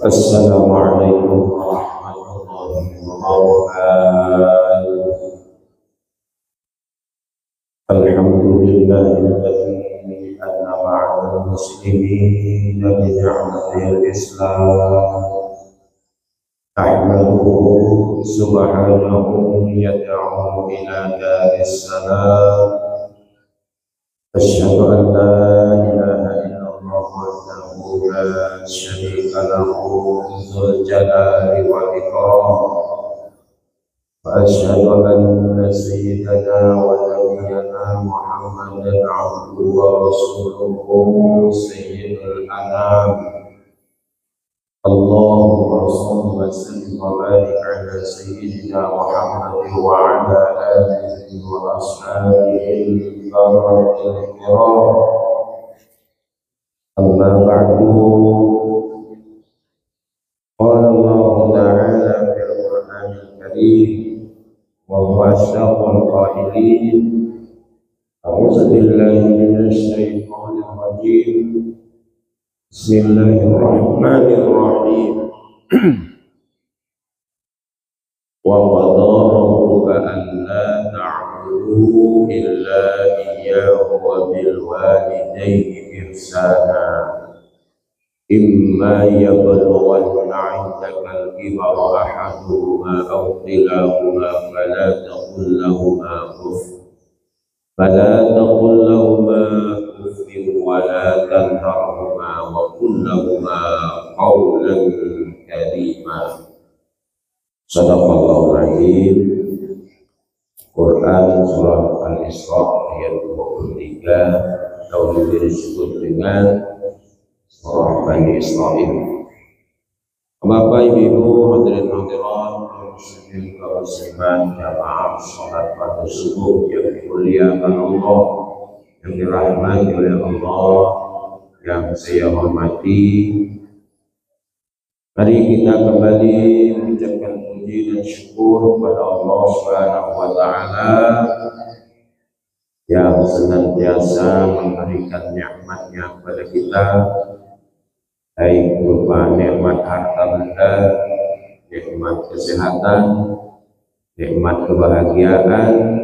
Assalamualaikum warahmatullahi wabarakatuh. Alhamdulillahilladzi an'ama 'alal muslimin bi ni'matil Islam. Ahmaduhu subhanahu yad'u ila daris salam. Asyhadu an la ilaha illallah wahdahu la syarika lahu dzul jalali wal ikram. Wa asyhadu anna sayyidana wa nabiyyana Muhammadan 'abduhu wa rasuluhu sayyidul anam. Allahumma shalli wa sallim wa barik ala sayyidina Muhammad wa ala alihi wa ashabihi al-kiram. Amma ba'du. Qala Allah ta'ala fil Qur'anil Karim wa huwa asdaqul qailin. A'udzu billahi minasy syaithanir rajim. Bismillahirrahmanirrahim. Wa qadha rabbuka alla ta'budu illa iyyahu wa bil walidayni ihsana. Imma yablughanna 'indaka al-kibara ahaduhuma aw kilahuma فلا تقل لهما أف ولا تنهرهما وقل لهما قولا كريما. Shadaqallahul Azim. Quran surah Al-Isra ayat 23 atau disebut dengan surah Bani Israil. Bapak Ibu hadirin hadirat muslimin wa muslimat jamaah salat pada subuh yang dimuliakan Allah, yang dirahmati oleh Allah, yang saya hormati. Mari kita kembali mengucapkan puji dan syukur kepada Allah Subhanahu wa taala yang senantiasa memberikan nikmat-Nya kepada kita, baik berupa nikmat harta benda, nikmat kesehatan, nikmat kebahagiaan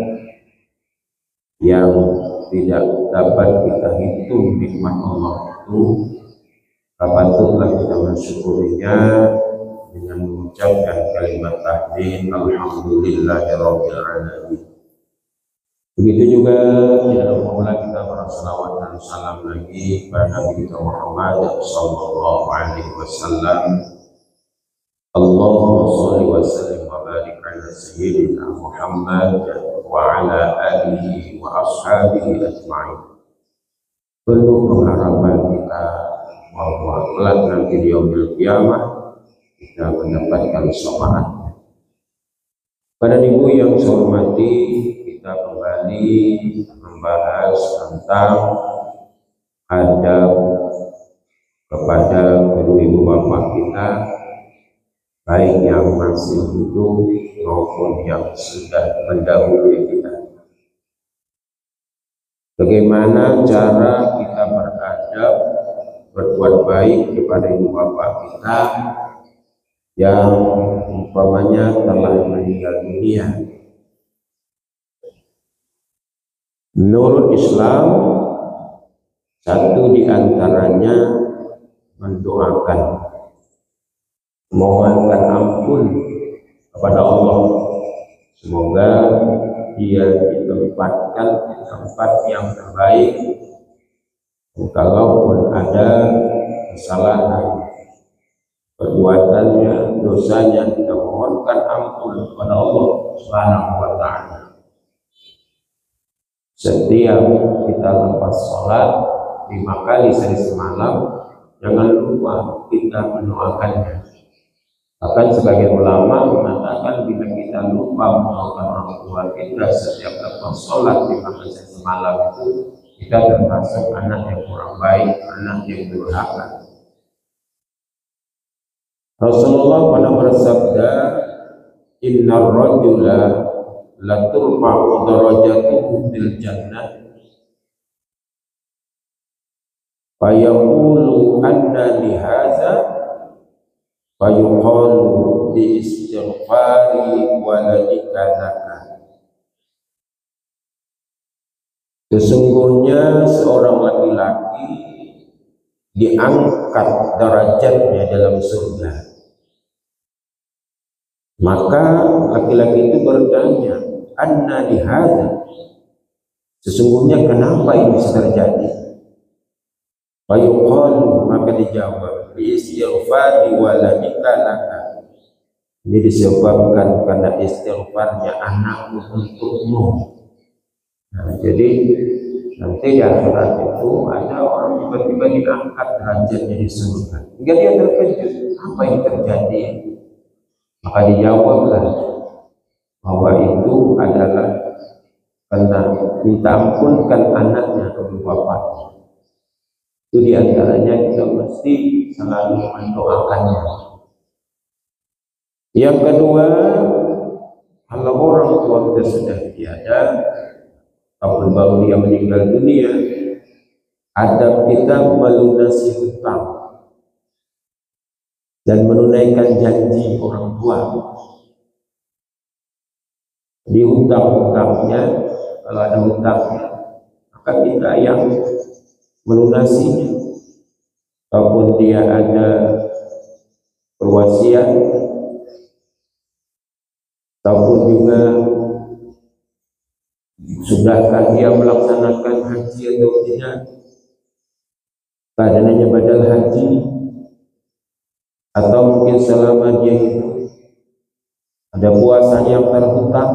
yang tidak dapat kita hitung. Nikmat Allah itu patutlah kita mensyukurinya dengan mengucapkan kalimat tahmid alhamdulillahirabbil alamin. Begitu juga tidak lupa kita bersalawat dan salam lagi kepada Nabi kita Muhammad sallallahu alaihi wasallam. Allahumma shalli wa sallim wa barik ala sayyidina Muhammad wa ala alihi wa ashabihi ajma'in. Penuh pengharapan kita bahwa kelak nanti di yaumil qiyamah kita mendapatkan syafaat. Pada ibu yang saya hormati, kita kembali membahas tentang adab kepada kedua ibu bapak kita, baik yang masih hidup maupun yang sudah mendahului kita. Bagaimana cara kita beradab, berbuat baik kepada ibu bapak kita yang umpamanya telah meninggal dunia. Menurut Islam, satu di antaranya mendoakan, memohonkan ampun kepada Allah. Semoga dia ditempatkan di tempat yang terbaik. Kalaupun ada kesalahan perbuatannya, dosanya, kita mohonkan ampun kepada Allah Subhanahu wa ta'ala. Setiap kita lepas sholat 5 kali sehari semalam, jangan lupa kita mendoakannya. Bahkan sebagian ulama mengatakan bila kita lupa mendoakan orang tua kita setiap lepas sholat 5 kali sehari semalam itu, kita termasuk anak yang kurang baik, anak yang durhaka. Rasulullah pernah bersabda, "Innar rajula la turfa'u darajatuhu fil jannah fayaqulu anna lihaza fayuqalu bi istighfari waladika laka. Sesungguhnya seorang laki-laki diangkat derajatnya dalam surga. Maka laki-laki itu bertanya, anna lihada, sesungguhnya kenapa ini bisa terjadi? Fayuqalu, maka dijawab, bi istighfari waladika laka. Ini disebabkan karena istighfarnya anakmu untukmu. Nah, jadi nanti di akhirat itu ada orang tiba-tiba diangkat derajatnya di surga. Hingga dia terkejut, apa yang terjadi? Maka dijawablah bahwa itu adalah karena minta ampunkan anaknya kedua bapaknya. Itu diantaranya kita mesti selalu mendoakannya. Yang kedua, kalau orang tua kita sudah tiada, ataupun baru dia meninggal dunia, adab kita melunasi hutang dan menunaikan janji orang tua. Di hutang-hutangnya, kalau ada hutangnya, maka kita yang melunasinya. Ataupun dia ada perwasiat, ataupun juga sudahkah dia melaksanakan haji atau tidak, keadaannya badal haji, atau mungkin selama dia hidup ada puasa yang terhutang.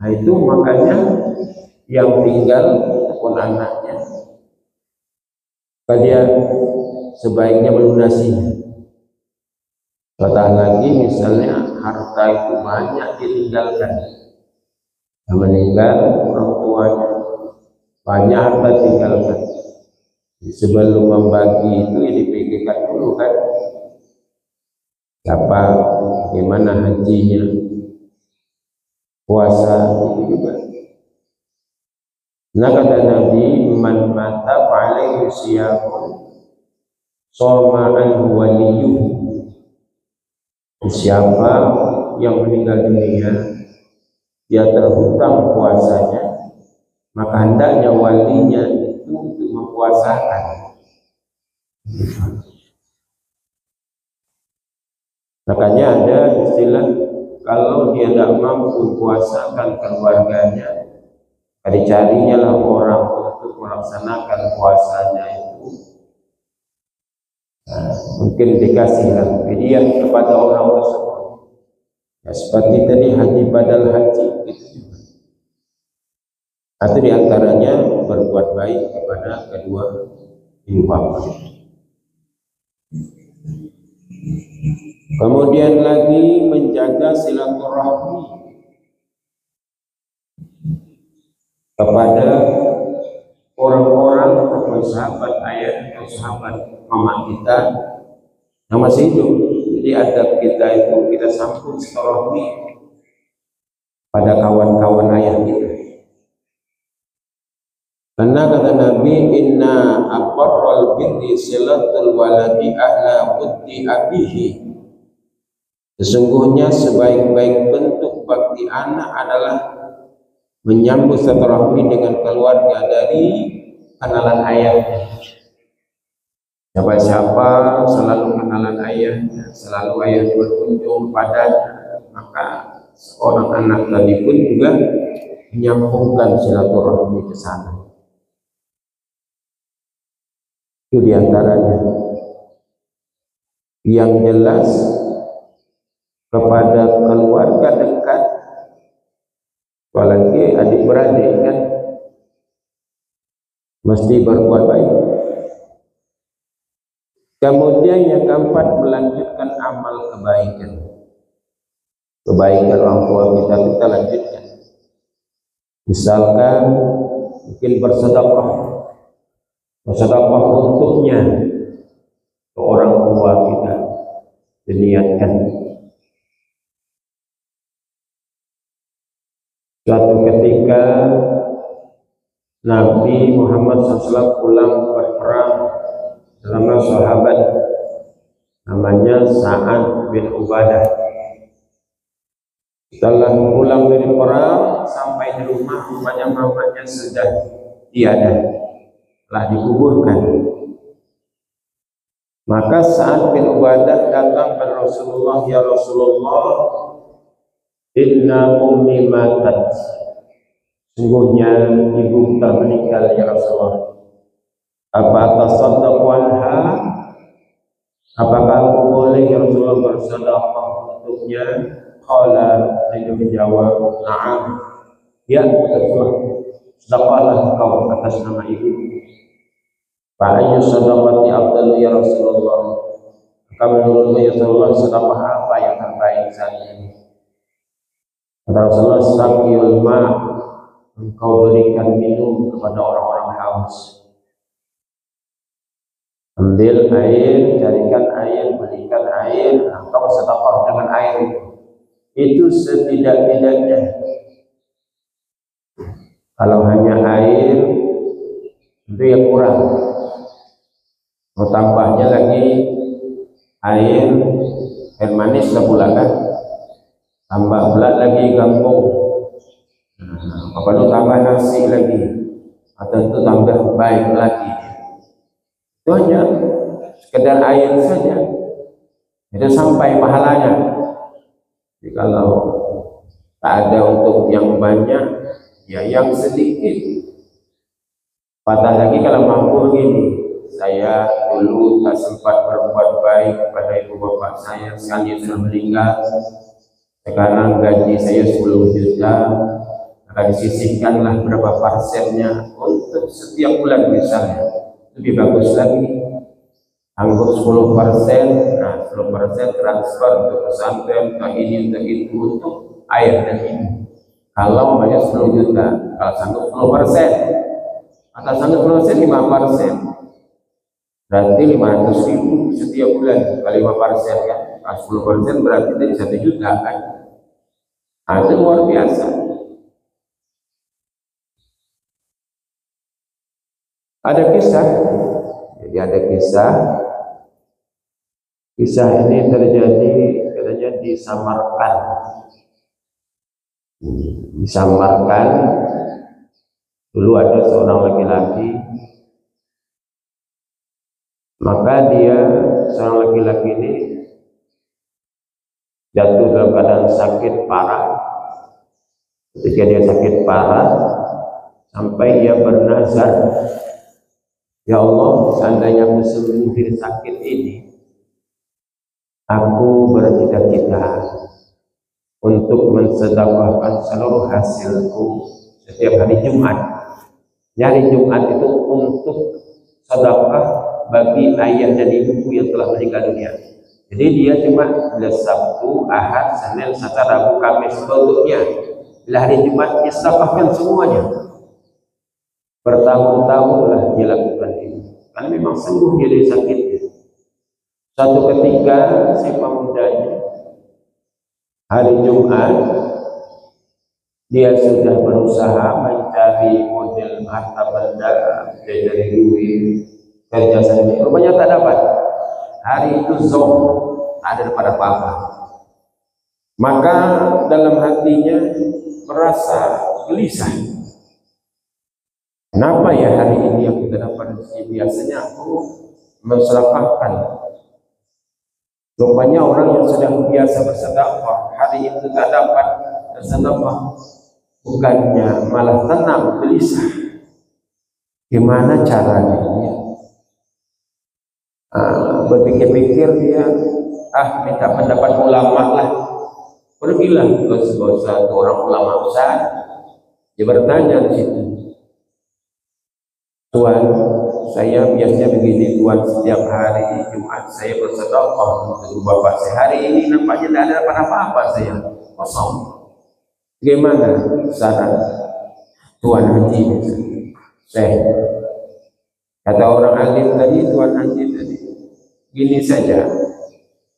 Nah itu makanya yang tinggal ataupun anaknya, maka dia sebaiknya melunasinya. Kata lagi misalnya harta itu banyak ditinggalkan, meninggal orang tuanya banyak harta tinggalkan. Sebelum membagi itu ya dipikirkan dulu kan, siapa, bagaimana hajinya, puasa, itu juga. Nah kata Nabi, man mata fa'alaihi siyamun soma anhu waliyuh. Siapa yang meninggal dunia dia terhutang puasanya, maka hendaknya walinya itu untuk mempuasakan. Makanya ada istilah, kalau dia tidak mampu puasakan keluarganya, dicarinya lah orang untuk melaksanakan puasanya itu. Nah, mungkin dikasihlah hadiah kepada orang tersebut. Ya, seperti tadi haji badal haji itu juga. Atau diantaranya berbuat baik kepada kedua ibu bapa. Kemudian lagi menjaga silaturahmi kepada orang-orang atau sahabat ayah atau sahabat mama kita yang masih hidup. Jadi adab kita itu kita sambut silaturahmi pada kawan-kawan ayah kita. Karena kata Nabi, inna aqarral birri silatul waladi ahla uddi abihi. Sesungguhnya sebaik-baik bentuk bakti anak adalah menyambut silaturahmi dengan keluarga dari kenalan ayahnya. Siapa-siapa selalu kenalan ayahnya, selalu ayah berkunjung padanya, maka seorang anak tadi pun juga menyambungkan silaturahmi ke sana. Itu diantaranya. Yang jelas kepada keluarga dekat, apalagi adik-beradik kan, mesti berbuat baik. Kemudian yang keempat, melanjutkan amal kebaikan. Kebaikan orang tua kita lanjutkan. Misalkan mungkin bersedekah untuknya ke orang tua kita, diniatkan. Suatu ketika Nabi Muhammad SAW pulang berperang bersama sahabat namanya Sa'ad bin Ubadah. Setelah pulang dari perang sampai di rumah, rupanya mamanya sudah tiada, telah dikuburkan. Maka Sa'ad bin Ubadah datang kepada Rasulullah, ya Rasulullah, inna ummi matat, sungguhnya ibu telah meninggal ya Rasulullah. Apa tasaddaqu anha? Apakah aku boleh ya Rasulullah bersedekah untuknya? Qala, dia menjawab, na'am. Ya Rasulullah, sedekahlah kau atas nama ibu. Fa ayyu sadaqati afdalu ya Rasulullah? Kami menurutmu ya Rasulullah, sedekah apa yang terbaik saat ini? Kata Rasulullah, saqiyul ma', engkau berikan minum kepada orang-orang haus. Ambil air, carikan air, berikan air, engkau sedekah dengan air itu setidak-tidaknya. Kalau hanya air itu yang kurang, mau tambahnya lagi air manis lah pula kan, tambah pula lagi gambung, apa itu tambah nasi lagi, atau itu tambah baik lagi. Itu hanya sekedar air saja, itu sampai pahalanya. Jadi kalau tak ada untuk yang banyak, ya yang sedikit. Patah lagi kalau mampu begini, saya dulu tak sempat berbuat baik kepada ibu bapak saya, sekarang sudah meninggal. Sekarang gaji saya 10 juta, maka disisihkanlah berapa persennya untuk setiap bulan misalnya. Lebih bagus lagi, anggap 10%, nah 10% transfer untuk pesantren, untuk ini, untuk itu, untuk air dan ini. Kalau banyak 10 juta, kalau sanggup 10%, atau sanggup 10%, 5%, berarti 500.000 setiap bulan, kali 5% kan, kalau 10% berarti dari 1 juta kan. Nah, itu luar biasa. Ada kisah, jadi ada kisah ini terjadi katanya di Samarkand. Dulu ada seorang laki-laki, maka seorang laki-laki ini jatuh dalam keadaan sakit parah. Ketika dia sakit parah, sampai ia bernazar, ya Allah, seandainya aku sembuh dari sakit ini, aku bercita-cita untuk mensedekahkan seluruh hasilku setiap hari Jumat. Hari Jumat itu untuk sedekah bagi ayah dan ibuku yang telah meninggal dunia. Jadi dia cuma Sabtu, Ahad, Senin, Selasa, Rabu, Kamis bentuknya. Bila hari Jumat dia sedekahkan semuanya. Bertahun-tahunlah dia lakukan ini, karena memang sembuh dia dari sakitnya. Suatu ketika si pemudanya hari Jumat, dia sudah berusaha mencari model harta benda, dari duit, kerja sendiri, rupanya tak dapat. Hari itu zong, tak ada pada apa-apa. Maka dalam hatinya merasa gelisah. Kenapa ya hari ini aku tidak dapat rezeki? Biasanya aku mensedekahkan. Rupanya orang yang sudah biasa bersedekah, hari itu tak dapat bersedekah, bukannya malah tenang, gelisah. Gimana caranya dia? Berpikir-pikir dia, minta pendapat ulama lah. Pergilah ke satu orang ulama besar, dia bertanya di situ, Tuan, saya biasanya begini Tuan, setiap hari Jumat saya bersedekah untuk bapak saya. Hari ini nampaknya tidak ada apa-apa, saya kosong. Bagaimana saran Tuan Haji? Kata orang alim tadi, Tuan Haji tadi, gini saja,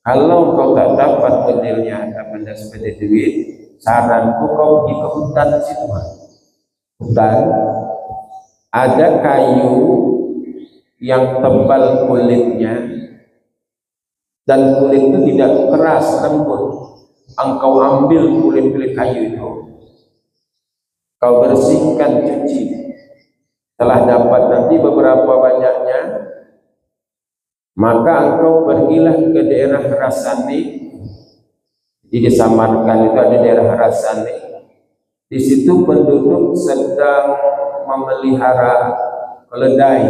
kalau kau tak dapat modelnya benda seperti duit, saranku kau pergi ke hutan situ, hutan. Ada kayu yang tebal kulitnya dan kulit itu tidak keras, lembut. Engkau ambil kulit-kulit kayu itu, kau bersihkan, cuci. Setelah dapat nanti beberapa banyaknya, maka engkau pergilah ke daerah Rasani. Jadi disamarkan itu ada daerah Rasani. Di situ penduduk sedang memelihara keledai.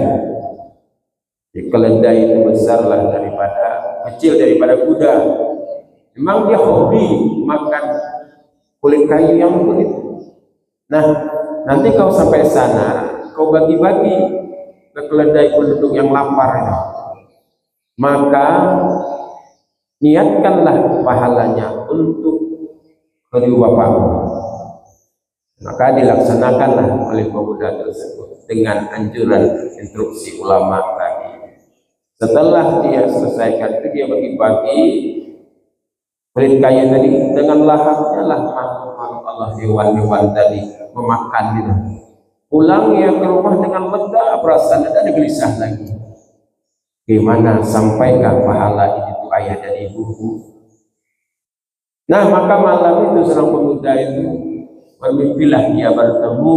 Jadi keledai itu besarlah kecil daripada kuda. Memang dia hobi makan kulit kayu yang lembut itu. Nah, nanti kau sampai sana, kau bagi-bagi ke keledai penduduk yang lapar itu. Maka niatkanlah pahalanya untuk kedua bapakmu. Maka dilaksanakanlah oleh pemuda tersebut dengan anjuran instruksi ulama tadi. Setelah dia selesaikan itu, dia bagi-bagi kulit kayu tadi dengan lahapnya lah makhluk Allah, hewan-hewan tadi memakan itu. Pulang ya ke rumah dengan lega, perasaan tidak ada gelisah lagi. Gimana sampaikah pahala itu ayah dan ibuku? Nah, maka malam itu seorang pemuda itu bermimpilah dia bertemu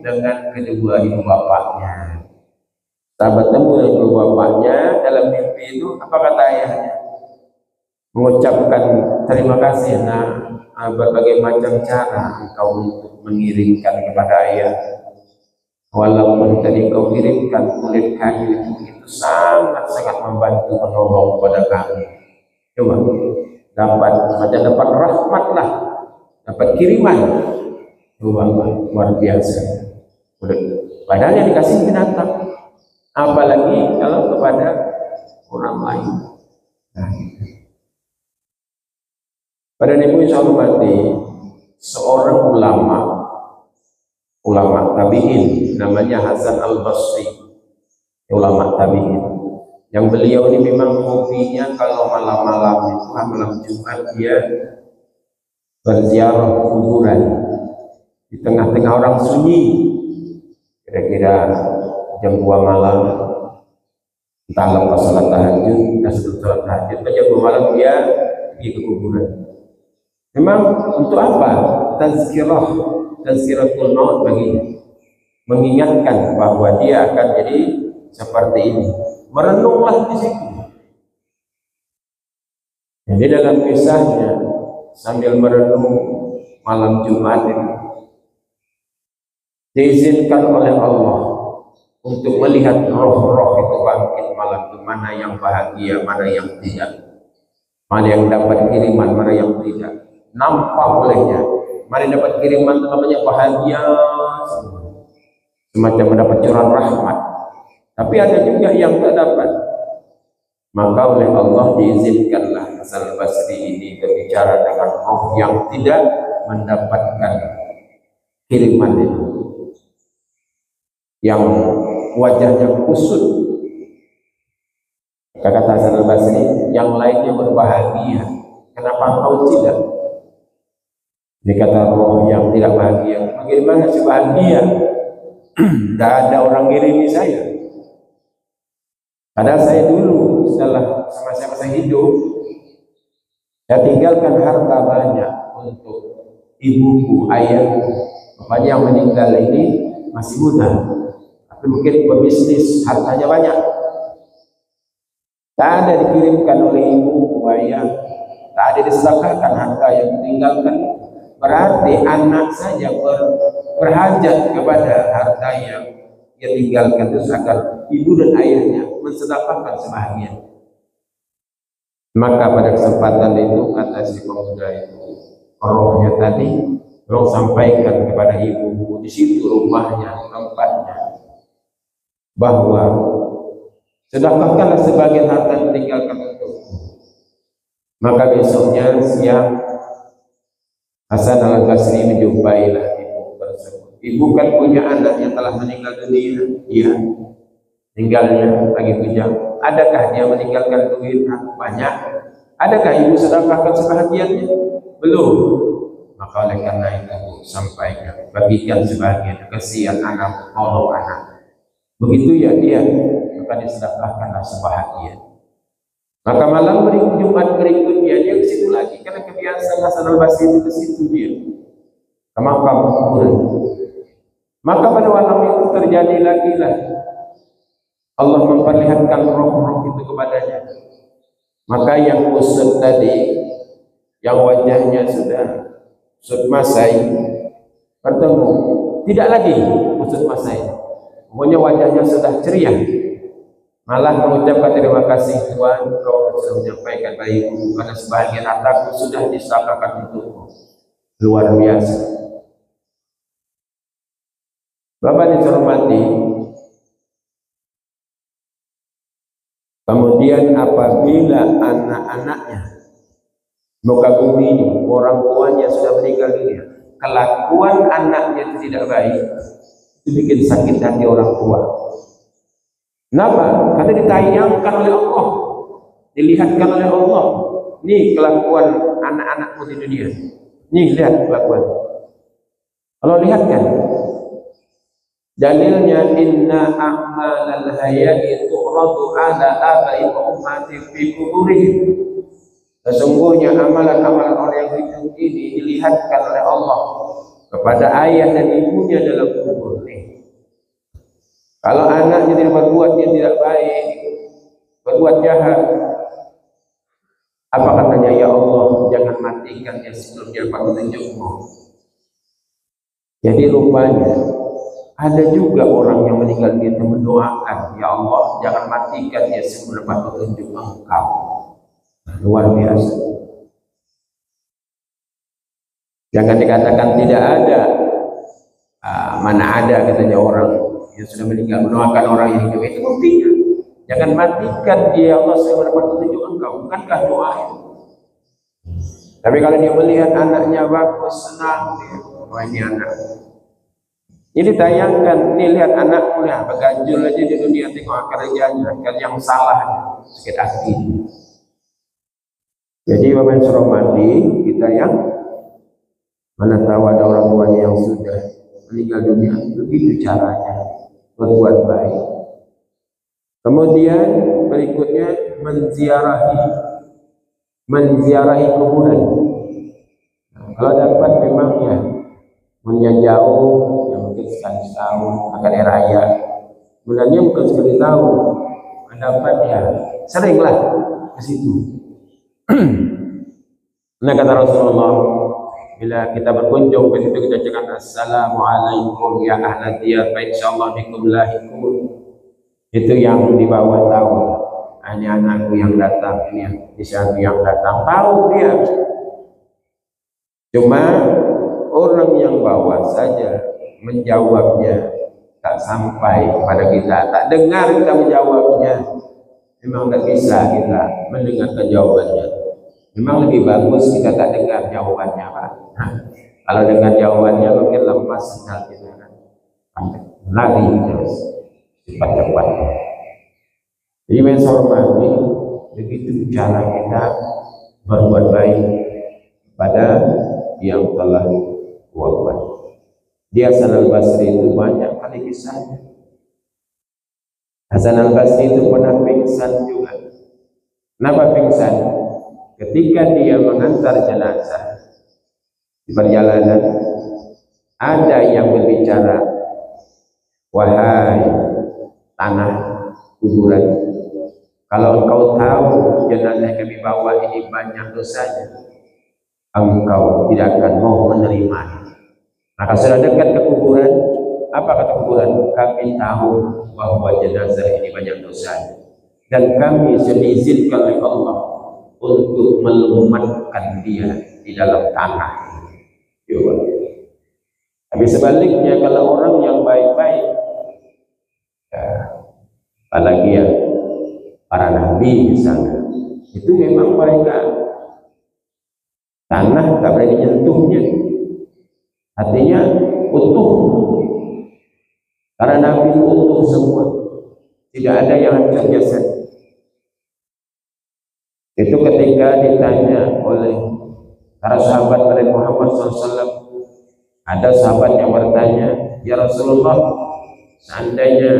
dengan kedua ibu bapaknya. Setelah bertemu dengan ibu bapaknya dalam mimpi itu, apa kata ayahnya? Mengucapkan terima kasih, berbagai macam cara engkau untuk mengirimkan kepada ayah. Walaupun tadi kau kirimkan kulit kayu itu sangat-sangat membantu menolong kepada kami. Coba dapat rahmat lah, dapat kiriman. Coba luar biasa. Padahal yang dikasih binatang, apalagi kalau kepada orang lain. Pada ibu insya Allah mati, seorang ulama tabi'in namanya Hasan al-Basri, ulama tabi'in, yang beliau ini memang hobinya kalau malam-malam itu, malam Jumat dia berziarah kuburan di tengah-tengah orang sunyi, kira-kira jam 2 malam, entah lepas salat tahajud, dan sebelum salat tahajud, jam 2 malam dia pergi ke kuburan. Memang untuk apa? Tazkiratul maut baginya, mengingatkan bahwa dia akan jadi seperti ini. Merenunglah di situ. Jadi dalam kisahnya sambil merenung malam Jumat ini, diizinkan oleh Allah untuk melihat roh-roh itu bangkit malam itu, mana yang bahagia, mana yang tidak, mana yang dapat kiriman, mana yang tidak. Nampak olehnya, mana yang dapat kiriman itu namanya bahagia, semacam mendapat curahan rahmat. Tapi ada juga yang tak dapat. Maka oleh Allah diizinkanlah Hasan al-Basri ini berbicara dengan roh yang tidak mendapatkan kiriman itu, yang wajahnya kusut. Kata Hasan al-Basri, yang lainnya berbahagia, kenapa kau tidak? Dia kata roh yang tidak bahagia, bagaimana sih bahagia? Tidak ada orang ngirimi saya. Padahal saya dulu setelah masa hidup, saya tinggalkan harta banyak untuk ibuku, ayahku. Bapaknya yang meninggal ini masih muda, tapi mungkin pebisnis, hartanya banyak. Tak ada dikirimkan oleh ibu, ayah, tak ada disedekahkan harta yang ditinggalkan. Berarti anak saja berhajat kepada harta yang dia tinggalkan itu agar ibu dan ayahnya mensedekahkan sebahagian. Maka pada kesempatan itu kata si pemuda itu, rohnya tadi, roh sampaikan kepada ibu di situ rumahnya, tempatnya, bahwa sedekahkanlah sebagian harta yang ditinggalkan untukmu. Maka besoknya siang Hasan al-Basri menjumpailah ibu tersebut. Ibu kan punya anak yang telah meninggal dunia. Iya, tinggalnya lagi bujang. Adakah dia meninggalkan duit banyak? Adakah ibu sedekahkan sebahagiannya? Belum. Maka oleh karena itu sampaikan, bagikan sebagian, kesian anak, tolong anak. begitu ya dia, maka disedekahkanlah sebahagian. Maka malam Jumat berikutnya dia ke situ lagi, karena kebiasaan Hasan al-Basri itu ke situ dia, ke makam kuburan. Maka pada malam itu terjadi lagi lah Allah memperlihatkan roh-roh itu kepadanya. Maka yang kusut tadi, yang wajahnya sudah kusut masai, bertemu, tidak lagi kusut masai, pokoknya wajahnya sudah ceria, malah mengucapkan terima kasih Tuhan, kau sudah menyampaikan baikku, karena sebagian hartaku sudah disedekahkan untukmu. Luar biasa. Bapak dihormati, kemudian apabila anak-anaknya muka bumi ini, orang tuanya sudah meninggal dunia, kelakuan anaknya itu tidak baik, itu bikin sakit hati orang tua. Kenapa? Karena ditayangkan oleh Allah, dilihatkan oleh Allah. Nih kelakuan anak-anakmu di dunia. Nih lihat kelakuan. Kalau lihat kan, dalilnya inna a'malal hayati tu'radu ala abai wa ummati fi kuburihim. Sesungguhnya amalan-amalan orang yang hidup ini dilihatkan oleh Allah kepada ayah dan ibunya dalam kubur. Kalau anaknya tidak berbuat, dia tidak baik, berbuat jahat, apa katanya? Ya Allah, jangan matikan dia sebelum dia dapat petunjukmu. Jadi rupanya ada juga orang yang meninggal dunia mendoakan, ya Allah, jangan matikan dia sebelum dapat petunjuk Engkau. Luar biasa. Jangan dikatakan tidak ada. Mana ada katanya orang yang sudah meninggal mendoakan orang yang hidup, itu buktinya. Jangan matikan dia, Allah, sebelum dapat petunjuk Engkau. Bukankah doa itu? Tapi kalau dia melihat anaknya bagus, senang dia, oh ini anak. Jadi tayangkan, ini lihat anakmu ya, beganjul aja di dunia, tengok kerjanya, kan yang salah, sakit hati. Jadi Bapak yang hormati, kita yang mana tahu ada orang tuanya yang sudah meninggal dunia, begitu caranya berbuat baik. Kemudian berikutnya menziarahi kuburan. Kalau dapat memang ya, yang jauh, yang mungkin sekali setahun, akan raya, bulannya bukan sekali tahun, mendapat ya seringlah ke situ. Nah kata Rasulullah, bila kita berkunjung ke situ kita cakap assalamualaikum ya ahla diyar fa insyaallah bikum lahiqun. Itu yang di bawah tahu, ini anakku yang datang, ini anakku yang datang, tahu dia. Cuma orang yang bawah saja menjawabnya tak sampai kepada kita, tak dengar kita menjawabnya. Memang tak bisa kita mendengarkan jawabannya. Memang lebih bagus kita tak dengar jawabannya, Pak. Nah, kalau dengar jawabannya mungkin lepas sinyal kita kan, lari terus cepat-cepat. Jadi menghormati, begitu cara kita berbuat baik pada yang telah wafat. Dia Hasan al-Basri itu banyak kali kisahnya. Hasan al-Basri itu pernah pingsan juga. Kenapa pingsan? Ketika dia mengantar jenazah di perjalanan, ada yang berbicara, wahai tanah kuburan, kalau engkau tahu jenazah yang kami bawa ini banyak dosanya, engkau tidak akan mau menerimanya. Maka sudah dekat ke kuburan, apa kata kuburan? Kami tahu bahwa jenazah ini banyak dosanya, dan kami diizinkan oleh Allah untuk melumatkan dia di dalam tanah. Tapi sebaliknya kalau orang yang baik-baik, ya, apalagi ya para nabi misalnya, itu memang mereka tanah tak boleh menyentuhnya, artinya utuh, karena nabi utuh semua, tidak ada yang hancur jasad. Itu ketika ditanya oleh para sahabat dari Muhammad SAW, ada sahabat yang bertanya, ya Rasulullah, seandainya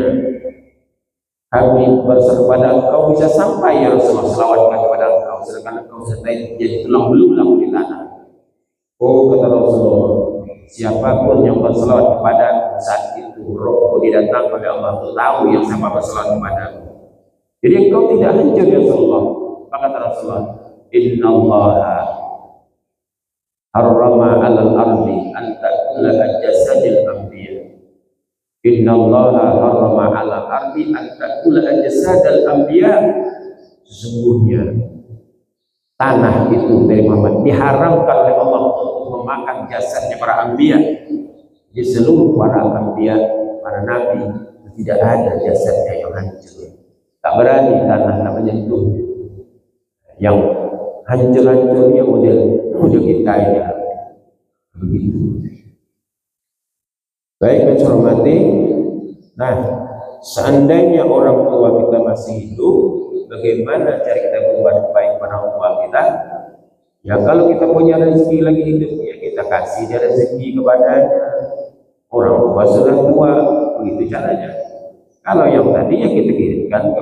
kami berseru pada engkau bisa sampai ya Rasulullah, selawatkan kepada engkau, sedangkan engkau sedang jadi tulang belulang di tanah. Oh, kata Rasulullah, siapapun yang berselawat kepada saat itu, rohku didatangkan oleh Allah untuk tahu yang siapa berselawat kepadamu. Jadi engkau tidak hancur ya Rasulullah. Maka kata Rasulullah, Inna Allah harrama alal ardi an ta'kula jasadil anbiya. Inna Allah harrama alal ardi an ta'kula jasadil anbiya. Sesungguhnya tanah itu dari Muhammad diharamkan oleh Allah untuk memakan jasadnya para anbiya. Di seluruh para anbiya, para nabi, tidak ada jasadnya yang hancur. Tak berani tanah namanya itu. Yang hancur-hancurnya model kita ini. Begitu. Baik, yang saya hormati. Nah, seandainya orang tua kita masih hidup, bagaimana cara kita berbuat baik pada orang tua kita? Ya kalau kita punya rezeki lagi hidup, ya kita kasih dia rezeki kepadanya. Orang tua sudah tua, begitu caranya. Kalau yang tadi ya kita kirimkan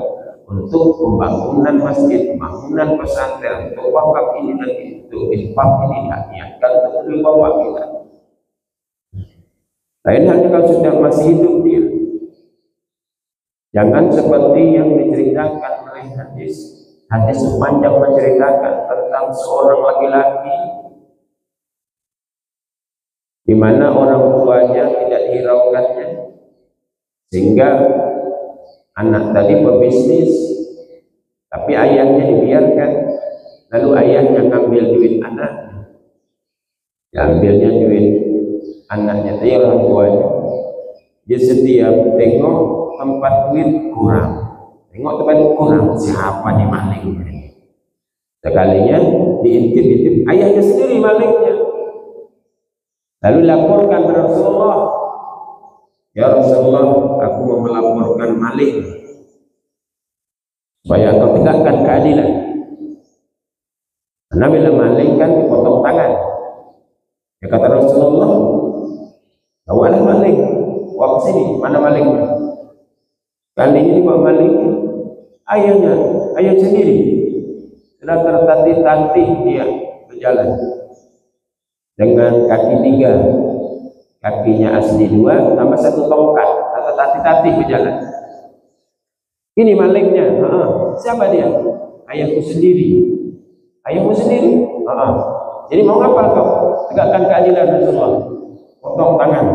untuk pembangunan masjid, pembangunan pesantren, untuk wakaf ini dan itu, infak ini niatkan untuk kedua bapak kita. Lain halnya kalau sudah masih hidup dia. Jangan seperti yang diceritakan oleh hadis. Hadis sepanjang menceritakan tentang seorang laki-laki di mana orang tuanya tidak dihiraukannya, sehingga anak tadi berbisnis, tapi ayahnya dibiarkan. Lalu ayahnya ngambil duit anaknya, diambilnya duit anaknya, tadi orang tuanya. Dia setiap tengok tempat duit kurang, tengok tempat duit kurang, siapa nih malingnya? Sekalinya diintip-intip, ayahnya sendiri malingnya. Lalu laporkan kepada Rasulullah, ya Rasulullah, aku mau melaporkan maling supaya engkau tegakkan keadilan. Karena bila maling kan dipotong tangan. Ya kata Rasulullah, bawalah maling, bawa ke sini, mana malingnya? Kali ini bawa maling ayahnya, ayah sendiri sudah tertatih-tatih dia berjalan dengan kaki 3, kakinya asli 2 tambah 1 tongkat, atau tatih-tatih berjalan. Ini malingnya. Siapa dia? Ayahku sendiri. Ayahmu sendiri? Jadi mau apa kau? Tegakkan keadilan Rasulullah, potong tangan.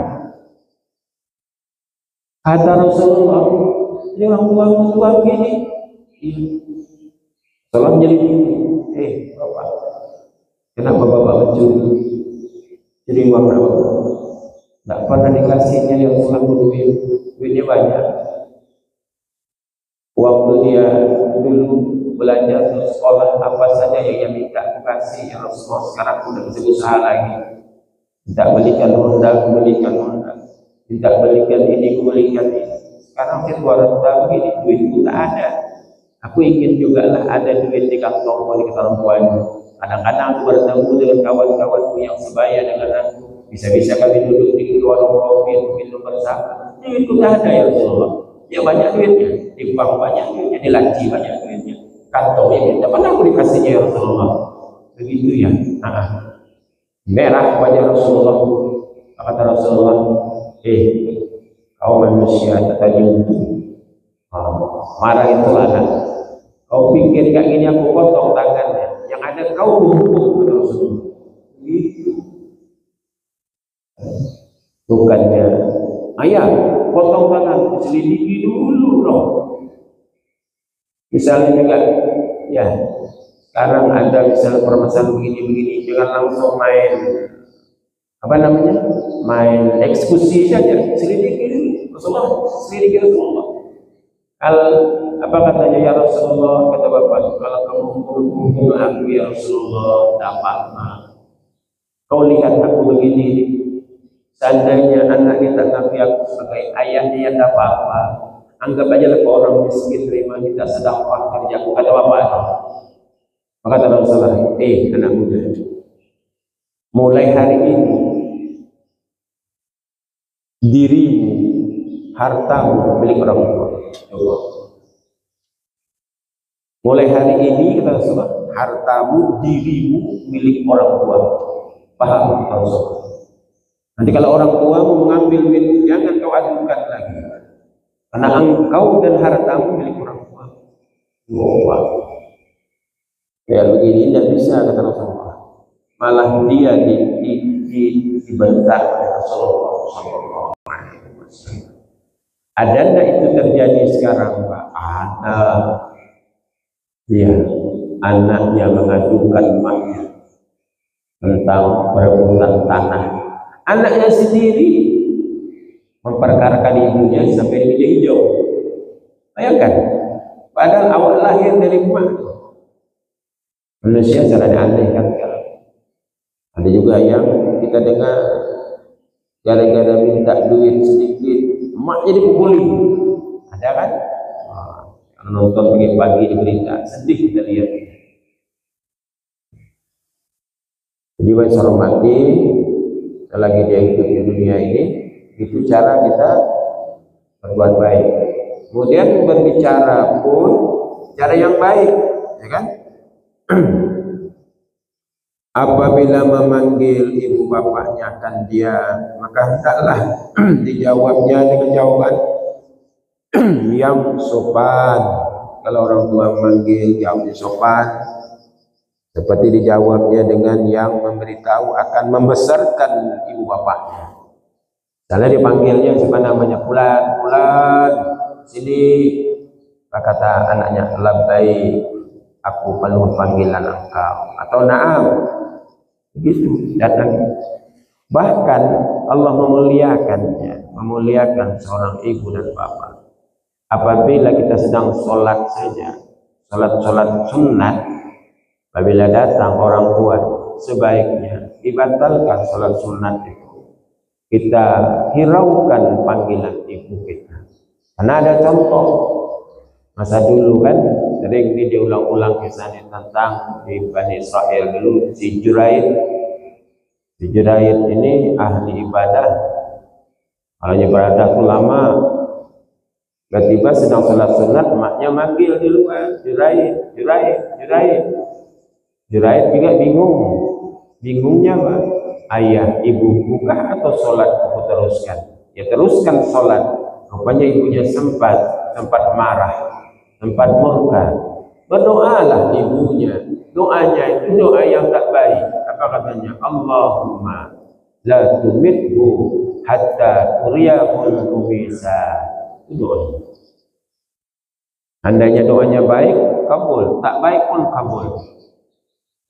Kata Rasulullah, ini orang tua begini. Salam jadi begini. Bapak, kenapa bapak mencuri? Jadi uang berapa? Tidak pernah dikasihnya yang selalu duitnya banyak. Waktu dia dulu belajar untuk sekolah, apa saja yang dia minta aku kasih. Ya Rasulullah, sekarang aku udah bisa usaha lagi. Minta belikan Honda, aku belikan Honda. Minta belikan ini, aku belikan ini. Sekarang saya 200 tahun begini, duitku tak ada. Aku ingin juga lah ada duit di kantong di orang tuanya. Kadang-kadang aku bertemu dengan kawan-kawanku yang sebaya dengan aku. Bisa-bisa kami duduk di warung kopi, minum bersama. Duitku tak ada ya Rasulullah. Ya banyak duitnya, di bank banyak duitnya, di laci banyak duitnya, kantongnya tidak pernah aku dikasihnya ya Rasulullah. Begitu ya. Merah wajah Rasulullah. Kata Rasulullah, kau manusia tadi marah itu anak. Kau pikir kayak gini aku potong tangannya, yang ada kau berhukum kata Rasulullah. Begitu. Bukannya ayah potong tangan, selidiki dulu dong. Misalnya juga, ya sekarang ada misalnya permasalahan begini-begini, jangan langsung main main eksekusi saja, selidiki dulu. Rasulullah, selidiki Rasulullah. Apa katanya ya Rasulullah, kata bapak, kalau kamu hukum aku ya Rasulullah, tidak apa-apa. Kau lihat aku begini, seandainya anak kita tapi aku sebagai ayahnya ya tidak apa-apa. Anggap aja lah orang miskin terima kita sedekah kerjaku, kata bapak. Maka kata Rasulullah, anak muda, mulai hari ini dirimu, hartamu milik orang tua. Mulai hari ini kata Rasulullah, hartamu, dirimu milik orang tua. Paham kata Rasulullah. Nanti kalau orang tua mau mengambil milik, jangan kau adukan lagi. Karena engkau dan hartamu milik orang tua. Wah. Kayak begini tidak bisa kata Rasulullah. Malah dia dibantah oleh Rasulullah SAW. Ada enggak itu terjadi sekarang, Pak? Ada. Dia anaknya mengadukan maknya tentang perebutan tanah. Anaknya sendiri memperkarakan ibunya sampai dia hijau. Bayangkan, padahal awal lahir dari emak. Manusia caranya aneh kan sekarang. Ada juga yang kita dengar gara-gara minta duit sedikit, emaknya dipukuli. Ada kan? Nonton pagi-pagi di berita, sedih kita lihat. Jadi wajib hormati selagi dia hidup di dunia ini, itu cara kita berbuat baik. Kemudian berbicara pun cara yang baik, ya kan? Apabila memanggil ibu bapaknya akan dia, maka hendaklah dijawabnya dengan jawaban yang sopan. Kalau orang tua memanggil, jawabnya sopan. Seperti dijawabnya dengan yang memberitahu akan membesarkan ibu bapaknya. Misalnya dipanggilnya siapa namanya, Fulan, Fulan, sini. Kata anaknya, labbaik, aku penuh panggilan engkau. Atau na'am, begitu datang. Bahkan Allah memuliakannya, memuliakan seorang ibu dan bapak. Apabila kita sedang sholat saja, sholat sunat, apabila datang orang tua, sebaiknya dibatalkan sholat sunat itu. Kita hiraukan panggilan ibu kita. Karena ada contoh masa dulu kan, sering diulang-ulang kisah tentang di Bani Israel dulu, si Juraid. Si Juraid ini ahli ibadah, kalau ibadah itu lama. Tiba-tiba sedang sholat sunat, maknya manggil di luar, Juraid, Juraid, Juraid. Juraid juga bingung. Bingungnya apa? Ayah, ibu buka atau sholat aku teruskan? Ya teruskan sholat. Rupanya ibunya sempat marah, sempat murka. Berdoalah ibunya. Doanya itu doa yang tak baik. Apa katanya? Allahumma la tumithu hatta turiyahul kubisa. Itu doa. Andainya doanya baik, kabul. Tak baik pun kabul.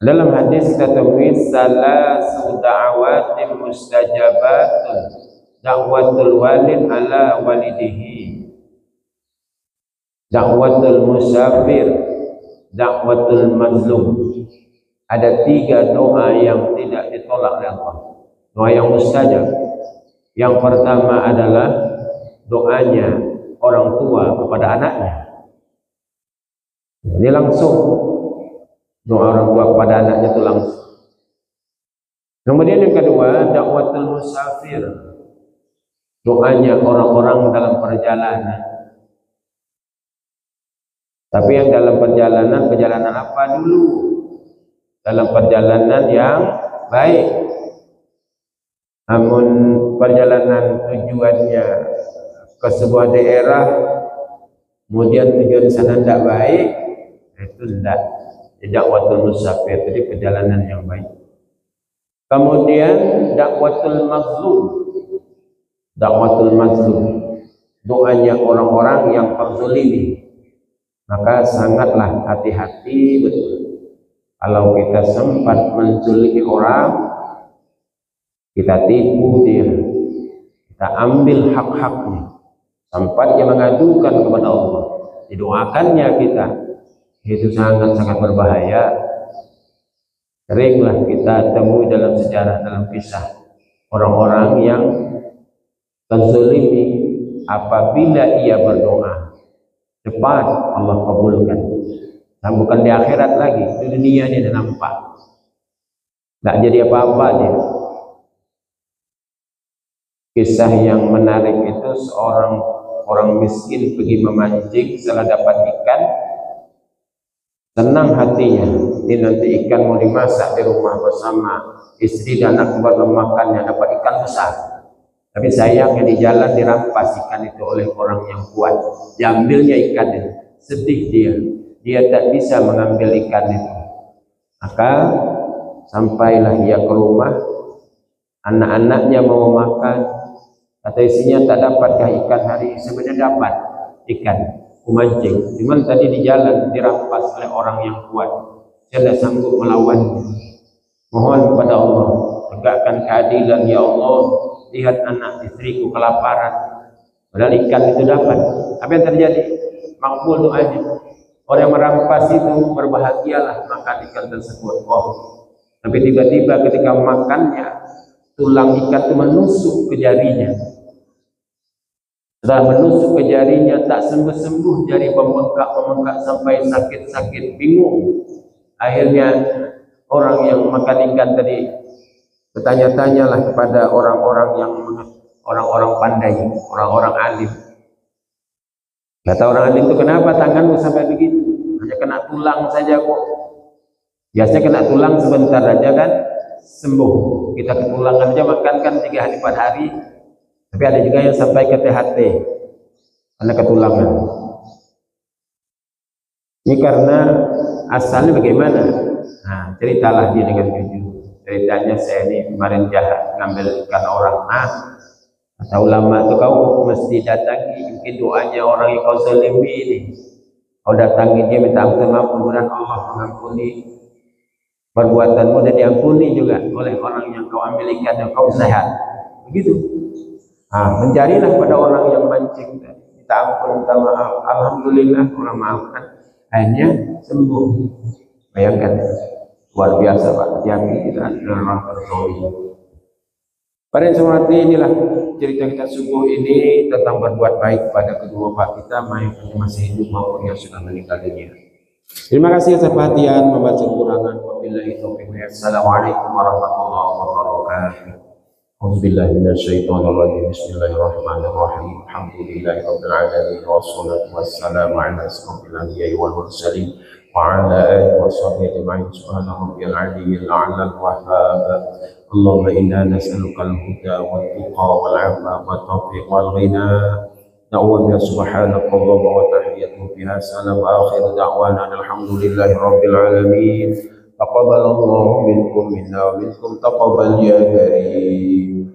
Dalam hadis kita temui salasu da'awatin mustajabatun, da'watul walid ala walidihi, da'watul musafir, da'watul mazlum. Ada 3 doa yang tidak ditolak oleh Allah, doa yang mustajab. Yang pertama adalah doanya orang tua kepada anaknya. Ini langsung doa orang tua kepada anaknya itu langsung. Kemudian yang kedua, dakwatul musafir, doanya orang-orang dalam perjalanan. Tapi yang dalam perjalanan apa dulu? Dalam perjalanan yang baik. Namun perjalanan tujuannya ke sebuah daerah, kemudian tujuan sana tidak baik, itu tidak. Dakwatul musafir, jadi perjalanan yang baik. Kemudian dakwatul mazlum, dakwatul mazlum, doanya orang-orang yang terzalimi. Maka sangatlah hati-hati betul kalau kita sempat menzalimi orang, kita tipu dia, kita ambil hak-haknya, sempat dia mengadukan kepada Allah, didoakannya kita. Itu sangat-sangat berbahaya. Seringlah kita temui dalam sejarah, dalam kisah orang-orang yang terzalimi, apabila ia berdoa cepat Allah kabulkan. Dan bukan di akhirat lagi, di dunia dia nampak tak jadi apa-apa dia. Kisah yang menarik itu, seorang orang miskin pergi memancing, setelah dapat ikan senang hatinya. Ini nanti ikan mau dimasak di rumah bersama istri dan anak buat memakannya, dapat ikan besar. Tapi sayangnya di jalan dirampas ikan itu oleh orang yang kuat. Diambilnya ikan itu. Sedih dia. Dia tak bisa mengambil ikan itu. Maka sampailah dia ke rumah. Anak-anaknya mau makan. Kata istrinya, tak dapatkah ikan hari ini? Sebenarnya dapat ikan. Memancing. Cuman tadi di jalan dirampas oleh orang yang kuat. Saya tidak sanggup melawan. Mohon kepada Allah, tegakkan keadilan ya Allah. Lihat anak istriku kelaparan. Padahal ikan itu dapat. Apa yang terjadi? Makbul doanya. Orang yang merampas itu berbahagialah makan ikan tersebut. Oh, tapi tiba-tiba ketika makannya, tulang ikan itu menusuk ke jarinya. Setelah menusuk ke jarinya, tak sembuh-sembuh, jari membengkak sampai sakit-sakit, bingung. Akhirnya orang yang makan ikan tadi bertanya-tanyalah kepada orang-orang pandai, orang-orang alim. Kata orang alim itu, kenapa tanganmu sampai begitu? Hanya kena tulang saja kok. Biasanya kena tulang sebentar aja kan sembuh. Kita ketulangan aja makan kan 3 hari 4 hari. Tapi ada juga yang sampai ke THT karena ketulangan. Ini karena asalnya bagaimana? Nah, ceritalah dia dengan jujur. Ceritanya, saya ini kemarin jahat ngambil ikan orang. Kata ulama itu, kau mesti datangi, mungkin doanya orang yang kau zalimi ini. Kau datangi dia, minta ampun, mudah-mudahan Allah mengampuni perbuatanmu dan diampuni juga oleh orang yang kau ambil ikan dan kau sehat. Begitu. Mencarilah pada orang yang mancing, minta ampun, minta maaf. Alhamdulillah orang maafkan, akhirnya sembuh. Bayangkan, luar biasa Pak. Hati-hati kita dengan orang terzalimi. Pada yang semati, inilah cerita kita subuh ini tentang berbuat baik pada kedua bapak kita, baik yang masih hidup maupun yang sudah meninggal dunia. Terima kasih atas perhatian, membaca kurangan. Wabillahi taufiq. Assalamualaikum warahmatullahi wabarakatuh. Auzubillahi minasyaitonir rajim. Bismillahirrahmanirrahim. Alhamdulillahi rabbil alamin wassalatu wassalamu ala asyrofil anbiya'i wal mursalin wa ala alihi washabbihi ajma'in. Subhana rabbiyal aliyyil a'la al-wahhab. Allahumma inna nas'aluka al-huda wat tuqa wal 'afafa wat tawfiq wal ghina. Na'udzu bika subhanaka Allahumma wa tahiyyatu fiha salam wa akhiru da'wana alhamdulillahi rabbil alamin. Taqabbalallahu minkum minna wa minkum taqabbal ya karim.